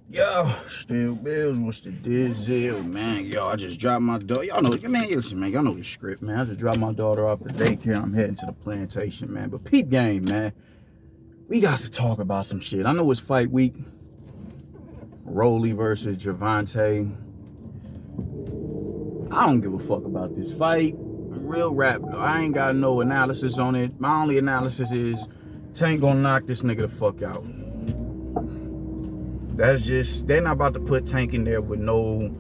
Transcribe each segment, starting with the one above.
Yo, still bills, what's the deal, man? Yo, I just dropped my daughter. Y'all know, man, listen, man, y'all know the script, man. I just dropped my daughter off the daycare. I'm heading to the plantation, man. But peep game, man. We got to talk about some shit. I know it's fight week. Rolly versus Javante. I don't give a fuck about this fight. Real rap, I ain't got no analysis on it. My only analysis is Tank gonna knock this nigga the fuck out. That's just, they're not about to put Tank in there with no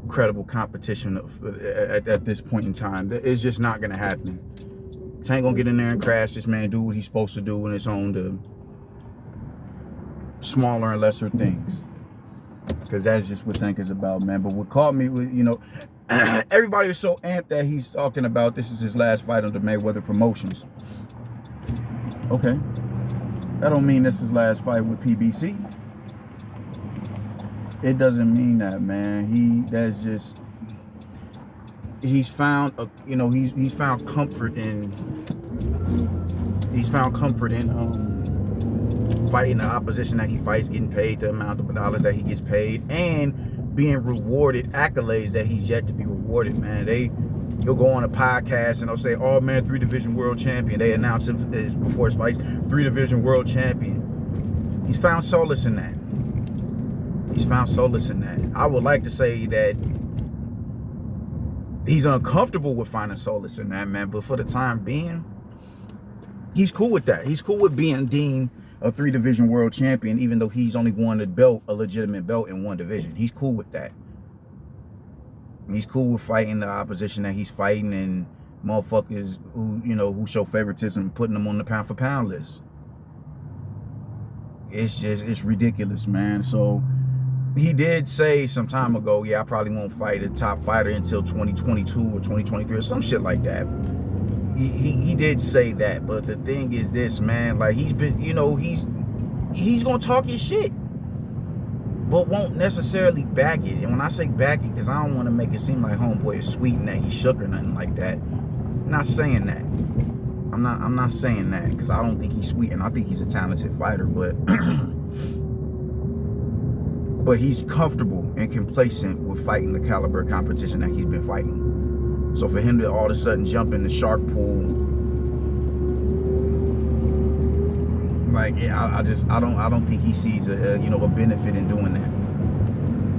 credible competition at this point in time. It's just not gonna happen. Tank gonna get in there and crash this man, do what he's supposed to do, and it's on the smaller and lesser things. Because that's just what Tank is about, man. But what caught me, you know, everybody was so amped that he's talking about this is his last fight under Mayweather Promotions. Okay. That don't mean this is his last fight with PBC. It doesn't mean that, man. He's found comfort in fighting the opposition that he fights, getting paid the amount of dollars that he gets paid, and being rewarded accolades that he's yet to be rewarded, man. He'll go on a podcast and they'll say, "Oh man, 3-division world champion." They announce him before his fights, 3-division world champion. He's found solace in that. I would like to say that he's uncomfortable with finding solace in that, man. But for the time being, he's cool with that. He's cool with being deemed a 3-division world champion, even though he's only won a legitimate belt in one division. He's cool with that. He's cool with fighting the opposition that he's fighting and motherfuckers who show favoritism, putting them on the pound for pound list. It's ridiculous, man. So he did say some time ago, yeah, I probably won't fight a top fighter until 2022 or 2023 or some shit like that. He did say that, but the thing is this, man, like he's gonna talk his shit, but won't necessarily back it. And when I say back it, because I don't want to make it seem like homeboy is sweet and that he's shook or nothing like that. I'm not saying that. I'm not saying that, because I don't think he's sweet, and I think he's a talented fighter, but but he's comfortable and complacent with fighting the caliber of competition that he's been fighting. So for him to all of a sudden jump in the shark pool, like, yeah, I don't think he sees a benefit in doing that.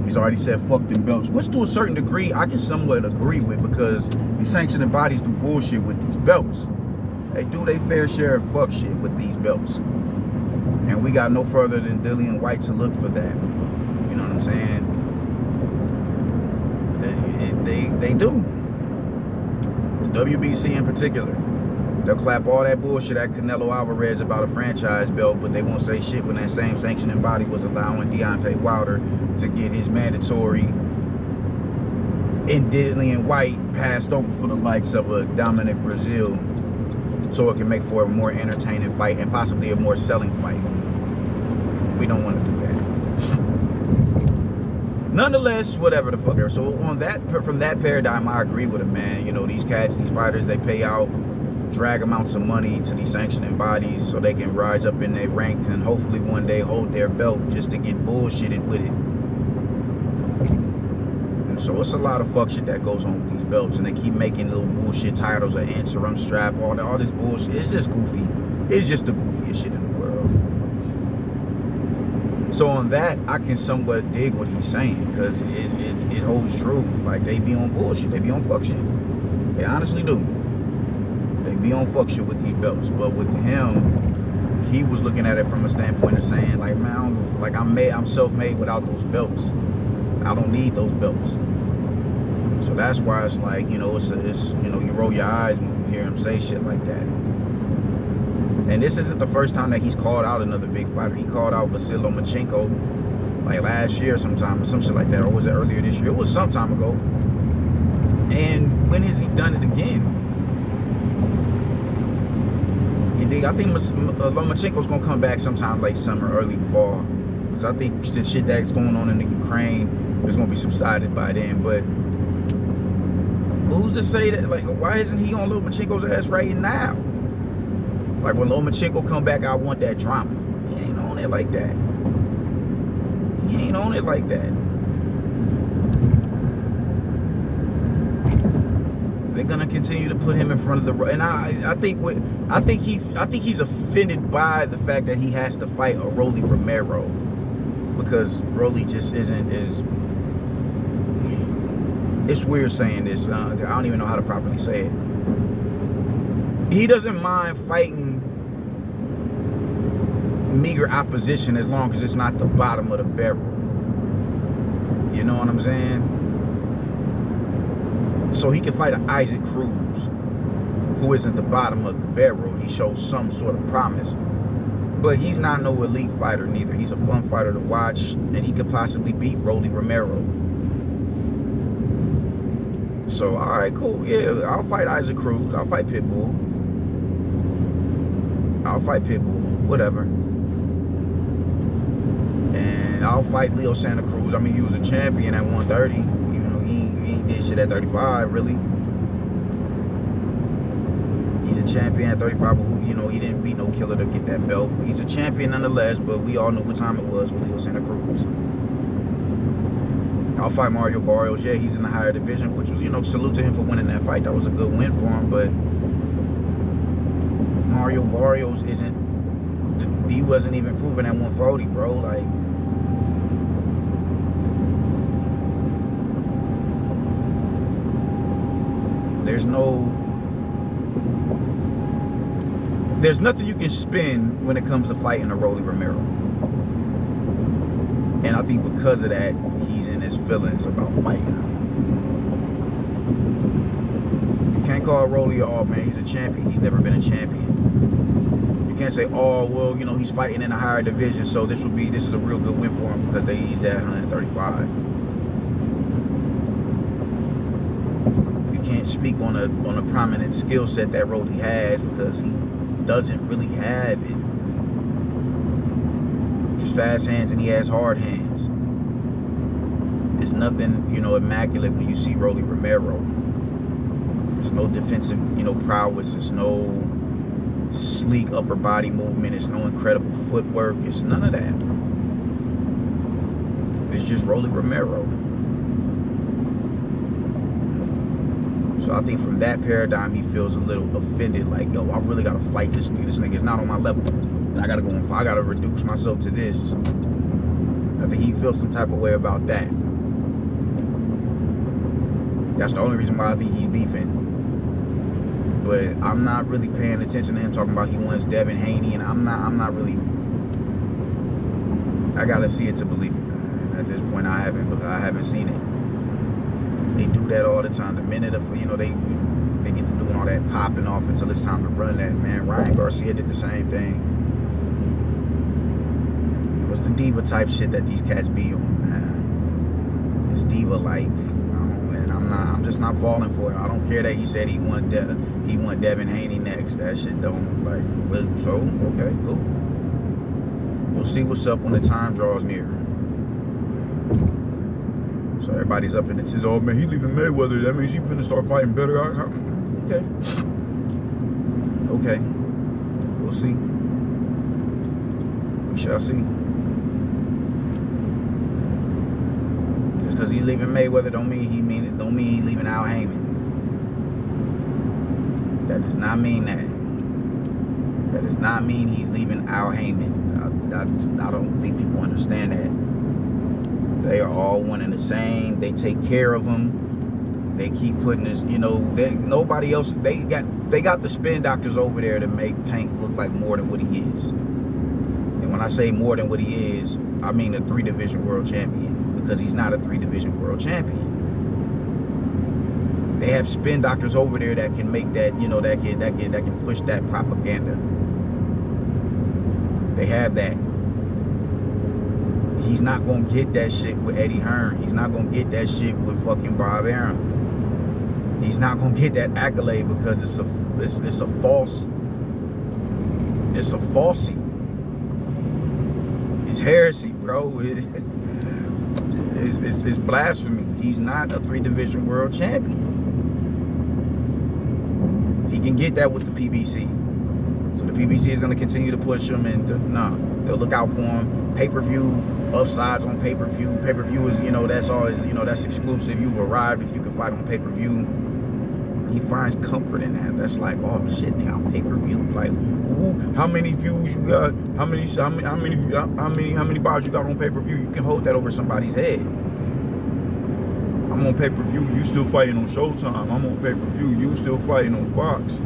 He's already said fuck them belts, which to a certain degree I can somewhat agree with, because these sanctioning bodies do bullshit with these belts. They do their fair share of fuck shit with these belts, and we got no further than Dillian White to look for that. You know what I'm saying? They do. The WBC in particular. They'll clap all that bullshit at Canelo Alvarez about a franchise belt, but they won't say shit when that same sanctioning body was allowing Deontay Wilder to get his mandatory, and Dillian White passed over for the likes of a Dominic Brazil, so it can make for a more entertaining fight and possibly a more selling fight. We don't want to do that. Nonetheless, whatever the fuck. So from that paradigm, I agree with him, man. These cats, these fighters, they pay out drag amounts of money to these sanctioning bodies so they can rise up in their ranks and hopefully one day hold their belt just to get bullshitted with it. And so it's a lot of fuck shit that goes on with these belts, and they keep making little bullshit titles, an interim strap, all this bullshit. It's just goofy. It's just the goofiest shit in the world. So on that, I can somewhat dig what he's saying, because it holds true. Like, they be on bullshit. They be on fuck shit. They honestly do. They be on fuck shit with these belts. But with him, he was looking at it from a standpoint of saying, like, man, I'm self-made without those belts. I don't need those belts. So that's why it's like, you roll your eyes when you hear him say shit like that. And this isn't the first time that he's called out another big fighter. He called out Vasyl Lomachenko like last year sometime or some shit like that. Or was it earlier this year? It was some time ago. And when has he done it again? I think Lomachenko's going to come back sometime late summer, early fall. Because I think the shit that's going on in the Ukraine is going to be subsided by then. But who's to say that, like, why isn't he on Lomachenko's ass right now? Like, when Lomachenko come back, I want that drama. He ain't on it like that. He ain't on it like that. They're gonna continue to put him in front of the, and I think he's offended by the fact that he has to fight a Rolly Romero, because Rolly just isn't as. It's weird saying this. I don't even know how to properly say it. He doesn't mind fighting meager opposition as long as it's not the bottom of the barrel. You know what I'm saying? So he can fight an Isaac Cruz, who isn't the bottom of the barrel. He shows some sort of promise. But he's not no elite fighter neither. He's a fun fighter to watch, and he could possibly beat Rolly Romero. So, all right, cool. Yeah, I'll fight Isaac Cruz. I'll fight Pitbull. Whatever. And I'll fight Leo Santa Cruz. I mean, he was a champion at 130. He did shit at 35, really. He's a champion at 35, but he didn't beat no killer to get that belt. He's a champion nonetheless, but we all know what time it was with Leo Santa Cruz. I'll fight Mario Barrios. Yeah, he's in the higher division, which was, salute to him for winning that fight. That was a good win for him, but Mario Barrios he wasn't even proven at 140, bro. Like, there's nothing you can spin when it comes to fighting a Rolly Romero. And I think because of that, he's in his feelings about fighting him. You can't call Rolly, oh man, he's a champion. He's never been a champion. You can't say, oh, well, he's fighting in a higher division, so this is a real good win for him because he's at 135. You can't speak on a prominent skill set that Rolly has because he doesn't really have it. He's fast hands and he has hard hands. There's nothing, immaculate when you see Rolly Romero. There's no defensive, prowess. There's no sleek upper body movement. It's no incredible footwork. It's none of that. It's just Rolly Romero. So I think from that paradigm, he feels a little offended, like, yo, I really gotta fight this nigga. This nigga is not on my level. And I gotta reduce myself to this. I think he feels some type of way about that. That's the only reason why I think he's beefing. But I'm not really paying attention to him talking about he wants Devin Haney, and I'm not really. I gotta see it to believe it, man. At this point, I haven't seen it. They do that all the time. The minute they get to doing all that popping off until it's time to run that, man. Ryan Garcia did the same thing. What's the diva type shit that these cats be on, man? This diva like. I'm just not falling for it. I don't care that he said he want Devin Haney next. That shit don't like. So okay, cool. We'll see what's up when the time draws near. So everybody's up in the tizz. Oh man, he leaving Mayweather. That means he finna start fighting better. Okay. We'll see. We shall see. Just because he's leaving Mayweather don't mean he leaving Al Heyman. That does not mean that. That does not mean he's leaving Al Heyman. I don't think people understand that. They are all one and the same. They take care of him. They keep putting this, nobody else. They got the spin doctors over there to make Tank look like more than what he is. And when I say more than what he is, I mean a 3-division world champion. Because he's not a 3-division world champion. They have spin doctors over there that can make that, that can push that propaganda. They have that. He's not gonna get that shit with Eddie Hearn. He's not gonna get that shit with fucking Bob Arum. He's not gonna get that accolade because it's a false. It's a falsy. It's heresy, bro. It's blasphemy. He's not a 3-division world champion. He can get that with the PBC. So the PBC is going to continue to push him, and they'll look out for him. Pay-per-view upsides on pay-per-view. Pay-per-view is, that's always, that's exclusive. You've arrived if you can fight on pay-per-view. He finds comfort in that. That's like, oh shit, nigga, on pay-per-view. Like, how many views you got? How many bars you got on pay-per-view? You can hold that over somebody's head. I'm on pay-per-view. You still fighting on Showtime. I'm on pay-per-view. You still fighting on Fox.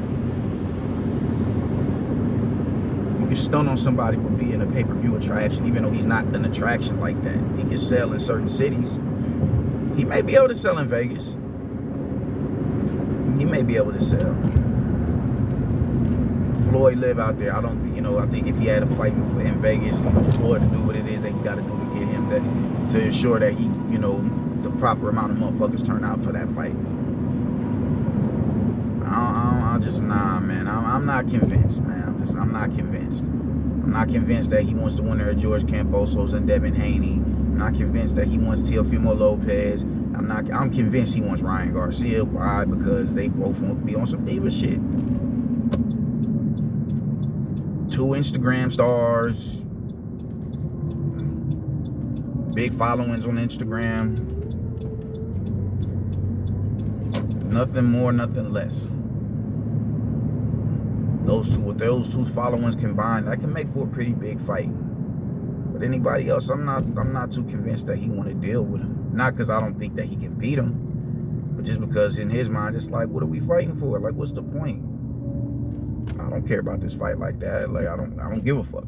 You can stun on somebody with being a pay-per-view attraction, even though he's not an attraction like that. He can sell in certain cities. He may be able to sell in Vegas. He may be able to sell. Floyd live out there. I don't think, I think if he had a fight in Vegas, Floyd to do what it is that he got to do to get him that, to ensure that he, the proper amount of motherfuckers turn out for that fight. Nah, man. I'm not convinced, man. I'm not convinced. I'm not convinced that he wants the winner of George Kambosos and Devin Haney. I'm not convinced that he wants Teofimo Lopez. I'm convinced he wants Ryan Garcia. Why? Because they both want to be on some diva shit. 2 Instagram stars. Big followings on Instagram. Nothing more, nothing less. Those two followings combined, that can make for a pretty big fight. But anybody else, I'm not too convinced that he want to deal with him. Not because I don't think that he can beat him, but just because in his mind, it's like, what are we fighting for? Like, what's the point? I don't care about this fight like that. Like, I don't give a fuck.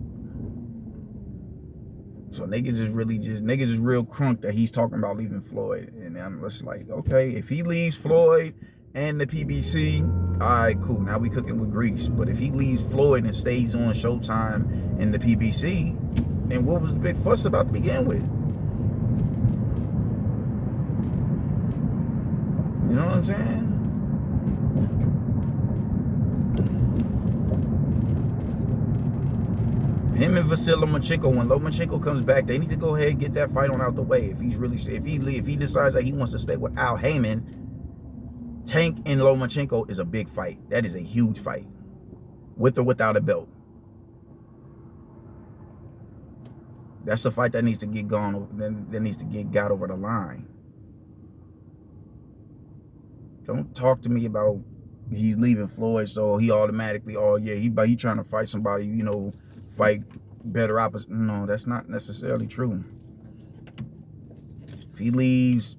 So niggas is real crunk that he's talking about leaving Floyd. And I'm just like, okay, if he leaves Floyd and the PBC, all right, cool. Now we cooking with grease. But if he leaves Floyd and stays on Showtime and the PBC, then what was the big fuss about to begin with? You know what I'm saying? Him and Vasily Lomachenko, when Lomachenko comes back, they need to go ahead and get that fight on out the way. If he decides that he wants to stay with Al Heyman, Tank and Lomachenko is a big fight. That is a huge fight, with or without a belt. That's a fight that needs to get got over the line. Don't talk to me about he's leaving Floyd, so he automatically, he trying to fight somebody, fight better opposite. No, that's not necessarily true. If he leaves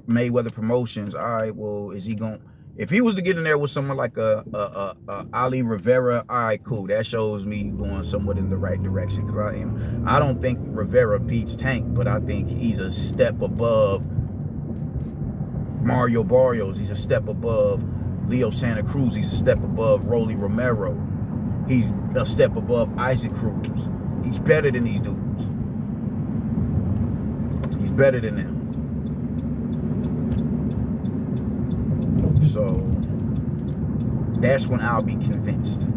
Mayweather Promotions, all right, well, is he going? If he was to get in there with someone like a Ali Rivera, all right, cool. That shows me going somewhat in the right direction. Because I don't think Rivera beats Tank, but I think he's a step above Mario Barrios. He's a step above Leo Santa Cruz. He's a step above Rolly Romero. He's a step above Isaac Cruz. He's better than these dudes. He's better than them. So that's when I'll be convinced.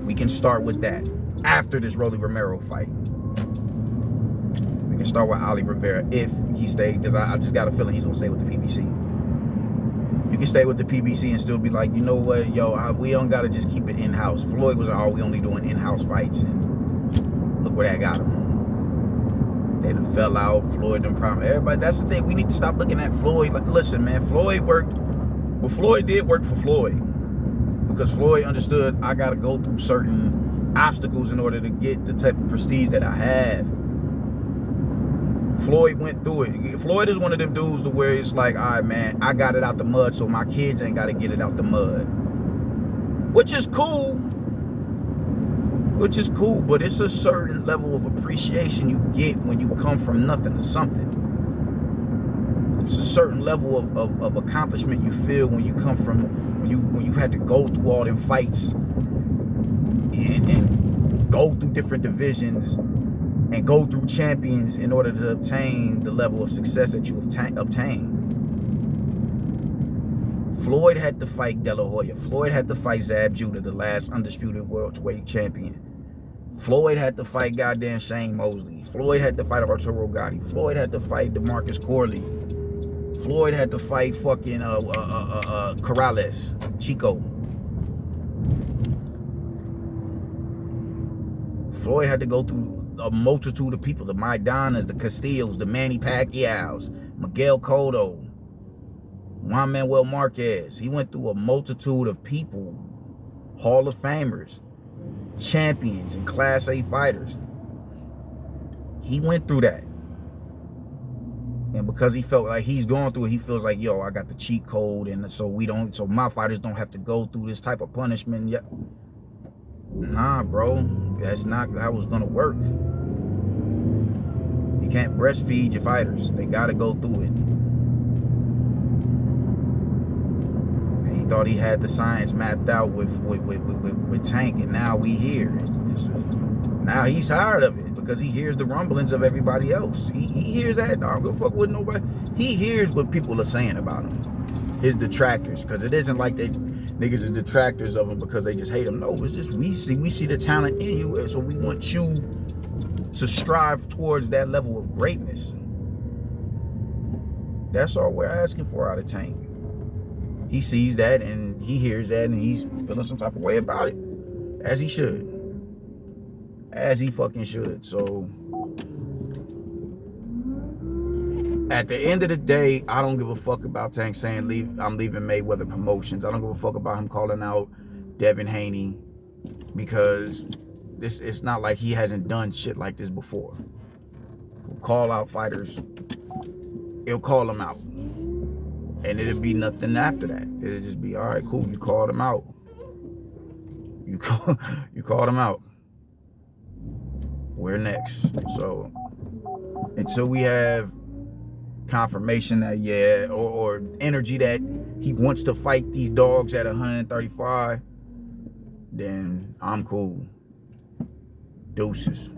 We can start with that after this Rolly Romero fight. We can start with Ali Rivera if he stays, because I just got a feeling he's gonna stay with the PBC. You can stay with the PBC and still be like, you know what, we don't gotta just keep it in-house. Floyd was like, we only doing in-house fights, and look where that got him. They done fell out. Floyd done problem. Everybody, that's the thing. We need to stop looking at Floyd. Like, listen, man, Floyd worked. What Floyd did worked for Floyd, because Floyd understood I gotta go through certain obstacles in order to get the type of prestige that I have. Floyd went through it. Floyd is one of them dudes to where it's like, all right, man, I got it out the mud, so my kids ain't got to get it out the mud. Which is cool. But it's a certain level of appreciation you get when you come from nothing to something. It's a certain level of accomplishment you feel when you come from, when you had to go through all them fights and go through different divisions and go through champions in order to obtain the level of success that you obtained. Floyd had to fight De La Hoya. Floyd had to fight Zab Judah, the last undisputed welterweight champion. Floyd had to fight goddamn Shane Mosley. Floyd had to fight Arturo Gatti. Floyd had to fight DeMarcus Corley. Floyd had to fight fucking Corrales, Chico. Floyd had to go through a multitude of people, the Maidanas, the Castillos, the Manny Pacquiaos, Miguel Cotto, Juan Manuel Marquez. He went through a multitude of people, Hall of Famers, champions, and Class A fighters. He went through that. And because he felt like he's going through it, he feels like, yo, I got the cheat code, and so my fighters don't have to go through this type of punishment. Yeah. Nah, bro. That's not how it's gonna work. You can't breastfeed your fighters. They gotta go through it. And he thought he had the science mapped out with Tank, and now we here. Now he's tired of it because he hears the rumblings of everybody else. He hears that. I don't give a fuck with nobody. He hears what people are saying about him. His detractors. Because it isn't like they niggas are detractors of him because they just hate him. No, it's just we see the talent in you, so we want you to strive towards that level of greatness. That's all we're asking for out of Tank. He sees that and he hears that and he's feeling some type of way about it. As he should. As he fucking should. So at the end of the day, I don't give a fuck about Tank saying I'm leaving Mayweather Promotions. I don't give a fuck about him calling out Devin Haney, because it's not like he hasn't done shit like this before. He'll call out fighters. He'll call them out. And it'll be nothing after that. It'll just be, all right, cool, you called him out. You called him out. Where next? So until we have confirmation that, yeah, or energy that he wants to fight these dogs at 135, then I'm cool. Deuces.